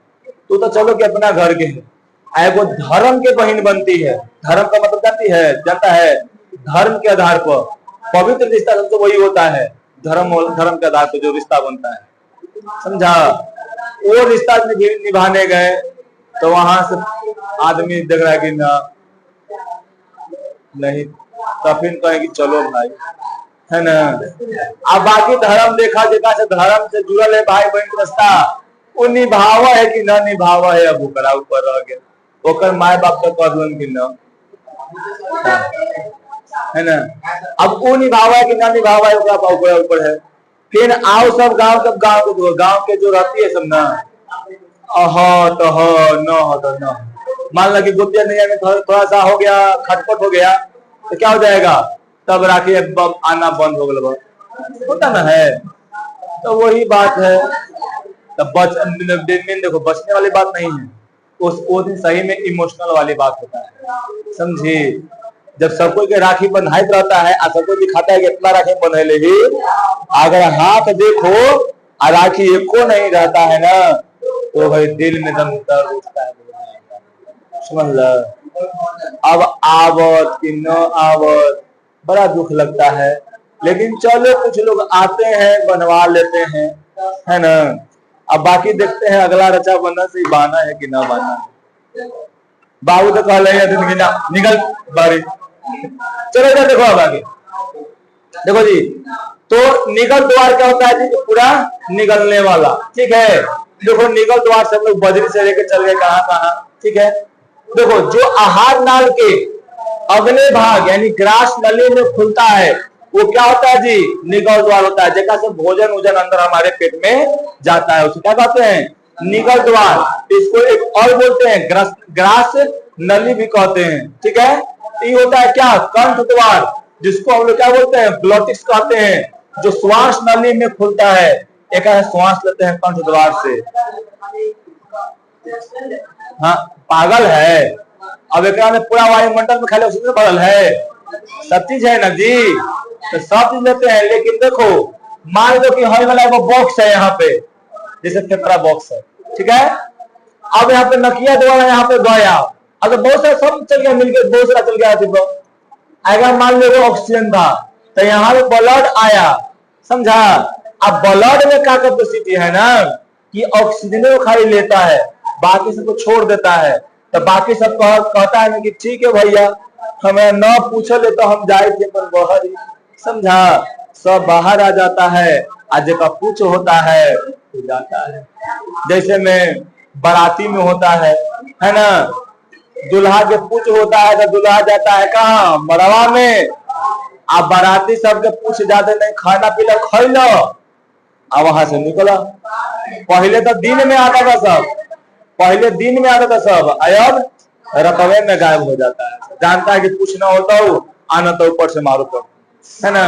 तो चलो कि अपना घर के है, एगो धर्म के बहन बनती है। धर्म का मतलब जानता है, धर्म के आधार पर पवित्र रिश्ता सबसे वही होता है, धर्म के आधार पर जो रिश्ता बनता है, समझा। वो रिश्ता निभाने गए तो वहां से आदमी देख रहा है कि ना नहीं, तो फिर कहे कि चलो भाई, है ना। अब बाकी धर्म देखा देखा से धर्म से जुड़ल है भाई बहन रिश्ता, वो निभावा है कि न निभावा है, अब ओकरा ऊपर रह गया, ओकर माय बाप तो कहलन कि न, है ना। अब वो निभावा है कि न निभावा है, ओकरा ऊपर है। फिर आओ सब गांव के जो रहती है सब ना, तो हो न हो तो न, मान ला कि गुप्तिया नैया में थोड़ा सा हो गया, खटपट हो गया, तो क्या हो जाएगा, तब राखी आना बंद हो गया, होता ना है। तो वही बात है, तब देखो बचने वाली बात नहीं है, उस दिन सही में इमोशनल वाली बात होता है, समझी। जब सबको के राखी बंधाई रहता है, सबको दिखाता है कि इतना राखी बंधेले ही, अगर हाथ देखो और राखी एको नहीं रहता है ना, तो भाई दिल में दम दर्द उठता है, समझ ला। अब आवत कि न आवत बड़ा दुख लगता है, लेकिन चलो कुछ लोग आते हैं बनवा लेते हैं, है ना। अब बाकी देखते हैं अगला रक्षाबंधन से बाना है कि ना बाना है। बाबू तो कह रहे निकल बारी, चलो इधर देखो। अब आगे देखो जी, तो निगल द्वार क्या होता है जी, पूरा निगलने वाला, ठीक है। देखो निगल द्वार से हम लोग बजरी से लेकर चल गए कहां कहां, ठीक है। देखो जो आहार नाल के अगले भाग यानी ग्रास नली में खुलता है, वो क्या होता है जी, निगल द्वार होता है, जगह से भोजन वोजन अंदर हमारे पेट में जाता है, उसे क्या कहते हैं, निगल द्वार। इसको एक और बोलते हैं ग्रास नली भी कहते हैं, ठीक है। ये होता है क्या, कंठ द्वार, जिसको हम लोग क्या बोलते हैं, ग्लोटिक्स कहते हैं, जो श्वास नली में खुलता है। एक श्वास लेते हैं कंठ द्वार से। हाँ, पागल है। अब एक में पूरा वायुमंडल में खाली ऑक्सीजन भरल है, सब चीज है ना जी, तो सब चीज लेते हैं। लेकिन देखो, मान लो कि हर वाला बॉक्स है यहाँ पे, जैसे फेफड़ा बॉक्स है, ठीक है। अब यहाँ पे नकिया द्वारा यहाँ पे गया, अब बहुत सारा सब चल गया मिलकर, बहुत सारा चल गया। अगर मान लो ऑक्सीजन था तो यहाँ पे ब्लड आया, समझा। अब ब्लड में क्या कैपेसिटी है ना कि ऑक्सीजन को खाली लेता है, बाकी सबको छोड़ देता है। तो बाकी सब कहता है ना कि ठीक है भैया, हमें न पूछो ले तो हम जाए थे पर बाहर ही, समझा। सब बाहर आ जाता है, आज का पूछ होता है तो जाता है। जैसे में बाराती में होता है ना, दुल्हा के पूछ होता है तो दुल्हा जाता है कहाँ, मरवा में। आप बाराती सबके पूछ जाते नहीं, खाना पीना खाई लो, अब वहां से निकला। पहले तो दिन में आता था सब, पहले दिन में आता था सब, अब रकबे में गायब हो जाता है। जानता है कि पूछना होता हो, आना तो ऊपर से मारो पर, है ना।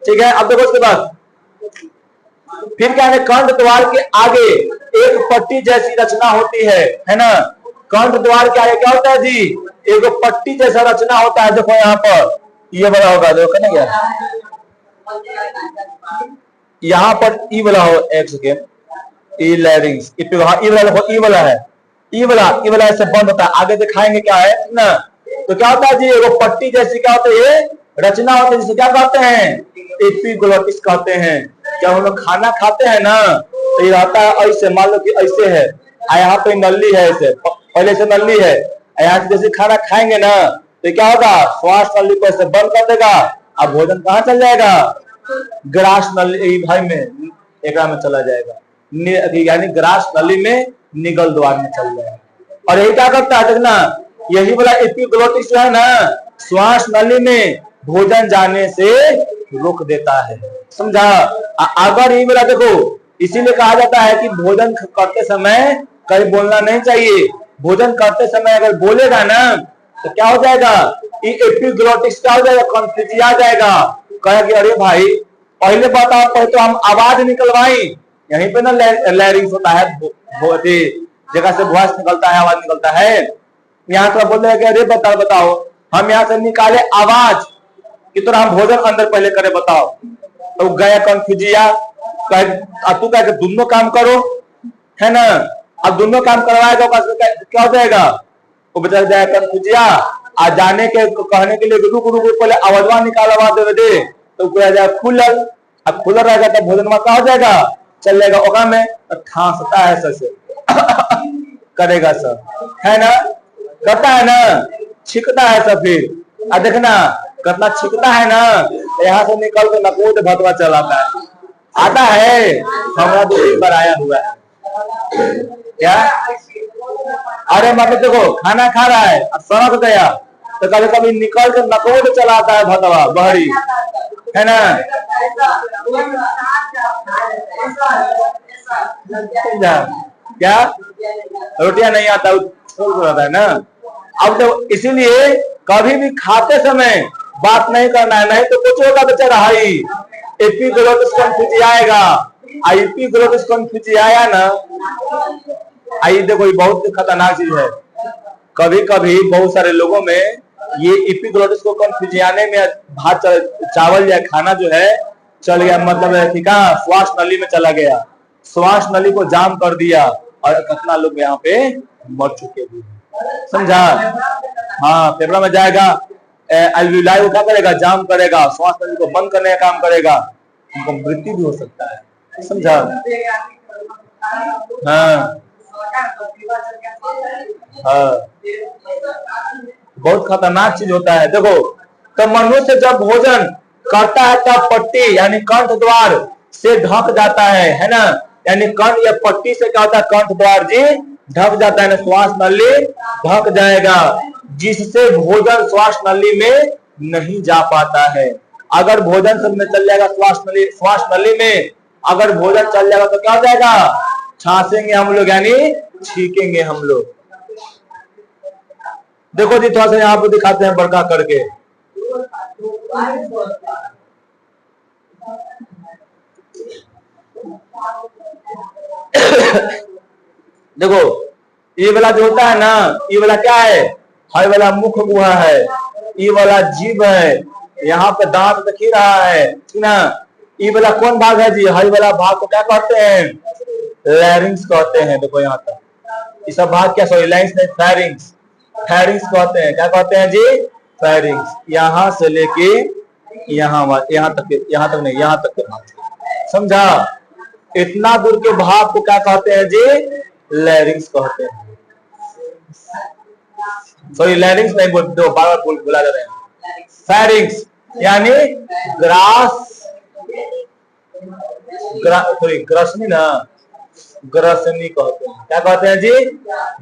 ठीक है, अब देखो उसके बाद फिर क्या है, कंठ द्वार के आगे एक पट्टी जैसी रचना होती है ना। कंठ द्वार के आगे क्या होता है जी, एक पट्टी जैसा रचना होता है। देखो यहाँ पर ये वाला होगा, देखो ना क्या यहाँ पर ई वाला हो, एक सेकेंड, ई लैरिंग्स, ई वाला है, ई वाला ऐसे बंद होता है। आगे दिखाएंगे क्या है ना। तो क्या होता है जी, एगो पट्टी जैसी क्या होता है, ये रचना होती है, जिसे क्या कहते हैं, एपिग्लोटिस कहते हैं। जब हम लोग खाना खाते हैं ना तो ये रहता है ऐसे, मान लो कि ऐसे है, यहाँ पे नली है, ऐसे पहले से नली है, यहाँ से जैसे खाना खाएंगे ना तो क्या होगा, श्वास नली को ऐसे बंद कर देगा, अब भोजन कहाँ चल जाएगा, ग्रास नली भाई में, एक में चला जाएगा, यानी ग्रास नली में, निगल द्वार में चल जाएगा। और यही क्या करता है देखना, यही वाला एपिग्लोटिस जो है ना, श्वास नली में भोजन जाने से रोक देता है, समझा। अगर ये वाला देखो, इसीलिए कहा जाता है कि भोजन करते समय कहीं बोलना नहीं चाहिए। भोजन करते समय अगर बोलेगा ना तो क्या हो जाएगा, ये एपिग्लोटिस क्या हो जाएगा, कन्फ्यूज आ जाएगा। कहे कि अरे भाई पहले बताओ, पहले तो हम आवाज निकलवाई, यहीं पे ना लैरिंग्स होता है, जगह से वॉइस निकलता है, आवाज निकलता है। यहाँ तो बोल रहे अरे बताओ, हम यहाँ से निकाले आवाज कि तो हम भोजन अंदर पहले करे, बताओ। तो गया कन्फ्यूजिया, तू कह दोनों काम करो, है ना। अब दोनों काम करवाएगा क्या हो जाएगा, वो बचा जाएगा कन्फ्यूजिया। आ जाने के कहने के लिए रुक पहले आवाजवा निकालवा दे, तो जाएगा खुलल। अब खुलल रहेगा तो भोजन में क्या हो जाएगा, चल जाएगा। ओका में ठांसता है सबसे करेगा सब, है ना, करता है ना, छिकता है सब। फिर अब देखना कितना छिकता है ना, यहाँ से निकल के नकोट भतवा चलाता है, आता है। हमारा 2 बार आया हुआ है क्या, अरे मतलब देखो खाना खा रहा है, अब सड़क गया तो कभी कभी निकल के नकोट चलाता है भतवा बहरी, है ना। क्या रोटियां नहीं आता है ना। अब तो इसीलिए कभी भी खाते समय बात नहीं करना है, नहीं तो कुछ होगा बेचारा। हाई एपिग्लोटिस कन्फ्यूज आएगा, एपिग्लोटिस कन्फ्यूज आया ना, आई देखो ये बहुत खतरनाक चीज है। कभी कभी बहुत सारे लोगों में ये एपिग्लोटिस को कन्फ्यूज आने में भात चावल या खाना जो है चल गया, मतलब है ठीक है, श्वास नली में चला गया, श्वास नली को जाम कर दिया, और कितना लोग यहाँ पे मर चुके भी, समझा। हाँ, फेफड़ा में जाएगा, एल्वियोलाई को क्या करेगा, जाम करेगा, श्वास नली को बंद करने का काम करेगा, उनको मृत्यु भी हो सकता है, समझा। हाँ हाँ, बहुत खतरनाक चीज होता है। देखो, तो मनुष्य जब भोजन करता है तब पट्टी यानी कंठ द्वार से ढक जाता है ना, यानी कंठ या पट्टी से क्या होता है, कंठ द्वार जी ढक जाता है ना, श्वास नली ढक जाएगा, जिससे भोजन श्वास नली में नहीं जा पाता है। अगर भोजन सब में चल जाएगा श्वास नली में अगर भोजन चल जाएगा तो क्या हो जाएगा, छासेंगे हम लोग, यानी छीकेंगे हम लोग। देखो जी थोड़ा सा यहाँ पे दिखाते हैं बड़का करके, देखो ये वाला जो होता है ना, ये वाला क्या है, हाई वाला मुख गुहा है, ये वाला जीभ है, यहाँ पे दांत दिख रहा है, ठीक ना। ये वाला कौन भाग है जी, हाई वाला भाग को क्या कहते हैं, लैरिंग्स कहते हैं। देखो यहाँ तक ये सब भाग क्या, सॉरी लैरिंग्स नहीं, फेरिंग्स, फेरिंग्स कहते हैं। क्या कहते हैं जी, फेरिंग्स। यहाँ से लेके यहाँ तक नहीं, यहाँ तक के भाग, समझा। इतना दूर के भाग को क्या कहते हैं जी, लैरिंग्स कहते हैं। सॉरी लैरिंग्स नहीं बोल, दो बार बार बोला जा रहे हैं, फेरिंग्स यानी ग्रसनी ना, ग्रसनी कहते हैं। क्या कहते हैं जी,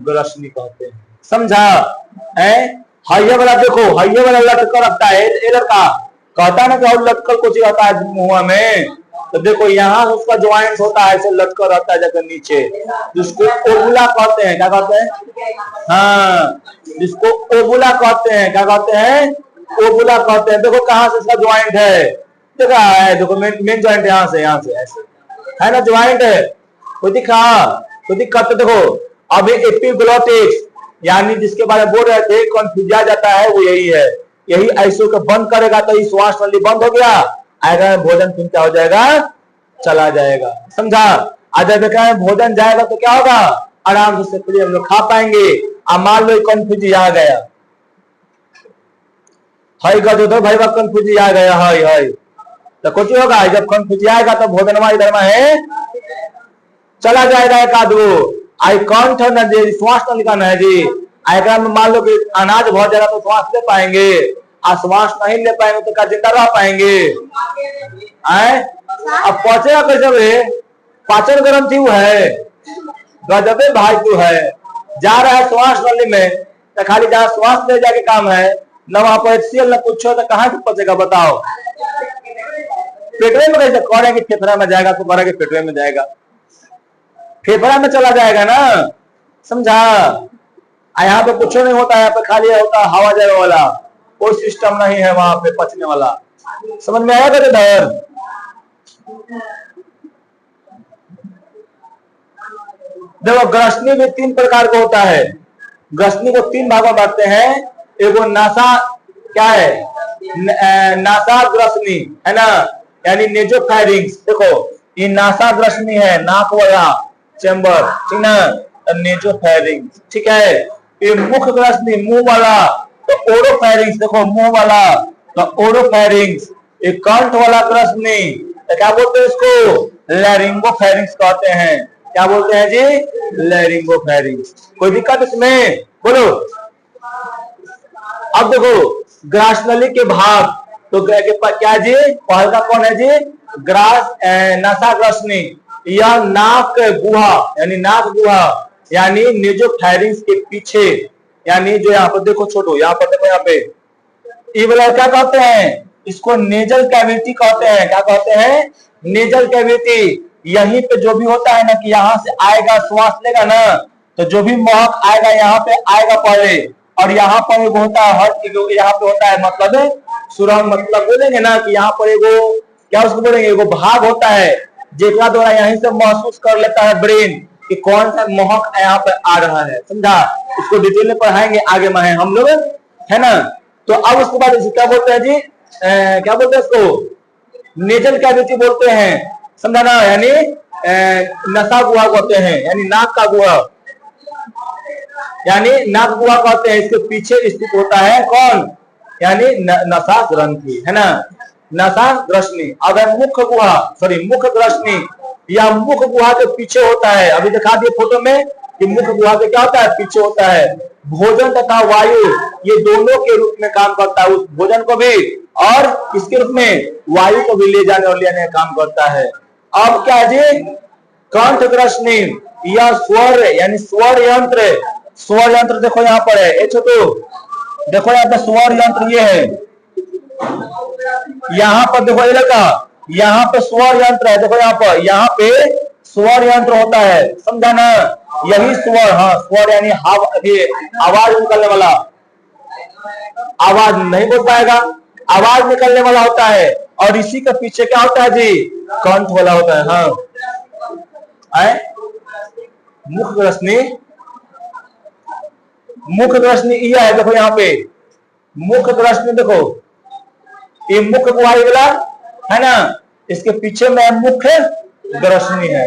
ग्रसनी कहते हैं, समझा है। हाइया वाला देखो, हाइया वाला लटकल रखता है, ये लड़का कहता है ना कि लटकल कुछ रहता है मुंह में, तो देखो यहाँ उसका ज्वाइंट होता है, ऐसे लटकल रहता है जाकर नीचे, जिसको ओबुला कहते हैं। क्या कहते हैं, हाँ जिसको ओबुला कहते हैं। क्या कहते हैं, ओबुला कहते हैं। देखो कहाँ से इसका ज्वाइंट है, देखा है, देखो मेन ज्वाइंट यहाँ से ऐसे है ना, ज्वाइंट है, कोई दिखा, कोई दिक्कत। देखो अभी एपिग्लोटिक्स यानी जिसके बारे में बोल रहे थे, कन्फ्यूज जाता है, वो यही है। यही ऐसे को बंद करेगा तो श्वास नली बंद हो गया, आएगा भोजन फिर क्या हो जाएगा, चला जाएगा, समझा। आज देखा भोजन जाएगा तो क्या होगा, आराम से हम लोग खा पाएंगे। अब मान लो कन्फ्यूज आ गया, हाई का जो भाई वह कन्फ्यूज आ गया, हाई तो कुछ होगा, जब कन्फ्यूज आएगा तो भोजन इधर में है, चला जाएगा एक आदमी। आई कंठ न जी, श्वास न लिखाना है जी। आएगा में मान लो कि अनाज बहुत ज्यादा तो श्वास ले पाएंगे, और श्वास नहीं ले पाएंगे तो क्या जिंदा रह पाएंगे, आए अब पहुंचेगा कैसे रे, पाचन ग्रंथि है, गजबे भाई तू है, जा रहा है श्वास नली में, तो खाली जहाँ श्वास ले जाके काम है, न वहां पर HCl न कुछ हो, तो कहाँ से पहुंचेगा बताओ। पेटवे में कैसे करेंगे, फेफड़ा में जाएगा तो करेंगे, पेटवे में जाएगा, फेफड़ा में चला जाएगा ना, समझा। यहाँ पे कुछ नहीं होता है, यहाँ पे खाली होता है हवा जाने वाला, कोई सिस्टम नहीं है वहां पे पचने वाला, समझ में आएगा इधर। देखो ग्रसनी भी 3 प्रकार का होता है, ग्रसनी को 3 भागों में बांटते हैं। एगो नासा क्या है, नासा ग्रसनी है ना, यानी नेजोफेरिंग्स। देखो ये नासा ग्रसनी है, नाक वाला चैम्बर, ठीक ना, नेजोफेरिंग्स, ठीक है। ये मुख ग्रसनी मुंह वाला, तो ओरोफेरिंग्स, देखो मुंह वाला तो ओरोफेरिंग्स। ये कंठ वाला ग्रसनी तो क्या बोलते हैं इसको, लैरिंगोफेरिंग्स कहते हैं। क्या बोलते हैं जी, लैरिंगोफेरिंग्स। कोई दिक्कत इसमें, बोलो। अब देखो ग्रासनली के भाग, तो क्या जी, पहल का कौन है जी, ग्रास नासाग्रसनी, यह नाक गुहा यानी नाक गुहा यानी नेजोफेरिंग्स के पीछे, यानी जो यहाँ पर देखो छोटो, यहाँ पर देखो, यहाँ पे ये वाला क्या कहते हैं, इसको नेजल कैविटी कहते हैं। क्या कहते हैं, नेजल कैविटी। यहीं पे जो भी होता है ना कि यहाँ से आएगा श्वास लेगा ना, तो जो भी महक आएगा यहाँ पे आएगा पहले, और यहाँ पर एगो होता है हर, यहाँ पे होता है मतलब सुरंग, मतलब बोलेंगे ना कि यहाँ पर एगो क्या उसको बोलेंगे, एगो भाग होता है जेकरा द्वारा यहीं से महसूस कर लेता है ब्रेन कि कौन सा महक यहाँ पे आ रहा है, समझा। इसको डिटेल में पढ़ाएंगे आगे में हम लोग, है ना। तो अब उसके बाद इसे क्या बोलते हैं जी, क्या बोलते हैं इसको, नेजल कैविटी बोलते हैं, समझा ना, यानी नसा गुहा कहते हैं, यानी नाक का गुहा, यानी नाक गुहा कहते हैं। इसके पीछे स्थित होता है कौन, यानी नसा ग्रंथि, है ना, नसा ग्रसनी। अगर मुख गुहा, सॉरी मुख ग्रसनी या मुख गुहा के पीछे होता है, अभी दिखा दिए फोटो में कि मुख गुहा के क्या होता है, पीछे होता है। भोजन तथा वायु ये दोनों के रूप में काम करता है, उस भोजन को भी और किसके रूप में, वायु को भी ले जाने और ले आने का काम करता है। अब क्या जी, कंठ ग्रसनी या स्वर यानी स्वर यंत्र, स्वर यंत्र देखो यहाँ पर है, ये छोटो देखो यहाँ पे स्वर यंत्र ये है, यहाँ पर देखो ये लगा, यहाँ पे स्वर यंत्र है, देखो यहाँ पे स्वर यंत्र होता है, समझा ना। यही स्वर, हाँ स्वर यानी आवाज निकलने वाला, आवाज नहीं बोल पाएगा आवाज निकलने वाला होता है, और इसी के पीछे क्या होता है जी, कंठ वाला होता है। हाँ, मुख रश्मि, मुख रश्मि यह है, देखो यहाँ पे मुख रश्मि, देखो ये मुख कुआरी वाला है ना, इसके पीछे में मुख रश्मि है।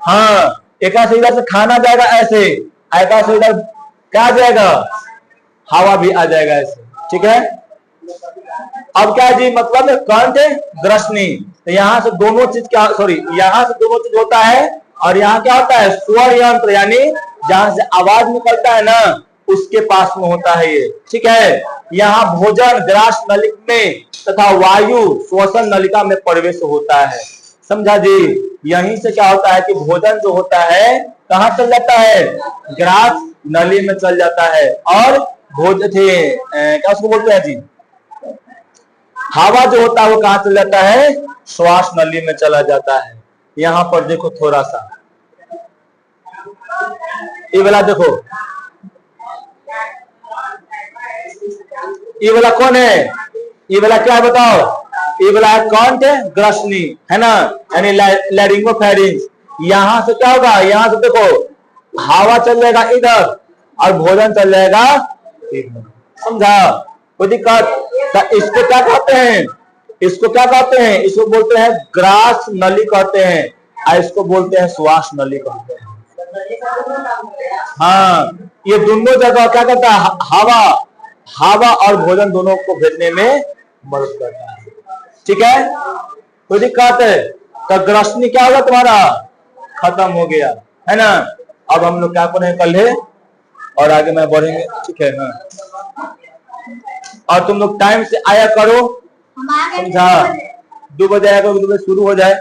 हाँ, एक इधर से खाना जाएगा ऐसे, ऐसा से इधर क्या जाएगा, हवा भी आ जाएगा ऐसे, ठीक है। अब क्या जी, मतलब कंठ रश्मि, तो यहाँ से दोनों चीज क्या, सॉरी यहाँ से दोनों चीज होता है, और यहाँ क्या होता है, स्वर यंत्र, यानी जहां से आवाज निकलता है ना, उसके पास में होता है ये, ठीक है। यहाँ भोजन ग्रास नलिका में तथा वायु श्वसन नलिका में प्रवेश होता है, समझा जी। यहीं से क्या होता है कि भोजन जो होता है कहाँ चल जाता है, ग्रास नली में चल जाता है, और भोजन क्या उसको बोलते हैं जी, हवा जो होता है वो कहाँ चल जाता है, श्वास नली में चला जाता है। यहाँ पर देखो थोड़ा सा, ये वाला देखो, ये वाला कौन है, ये वाला क्या है बताओ, ये वाला है कंठ ग्रसनी, है ना, यानी लैरिंगोफैरिंक्स। यहाँ से क्या होगा, यहाँ से देखो हवा चल जाएगा इधर, और भोजन चल जाएगा इधर, समझा, कोई दिक्कत। तो इसको क्या कहते हैं, इसको क्या कहते हैं, इसको बोलते हैं ग्रास नली कहते हैं, और इसको बोलते हैं श्वास नली कहते हैं। हाँ, ये दोनों जगह क्या करता है, हवा और भोजन दोनों को भेजने में मदद करता है, ठीक है। कोई दिक्कत है, तो ग्रसनी क्या होगा तुम्हारा, खत्म हो गया, है ना। अब हम लोग क्या करेंगे कल है, और आगे मैं बढ़ेंगे, ठीक है ना। और तुम लोग टाइम से आया करो, समझा, 2 बजे आया करो, 2 बजे शुरू हो जाए।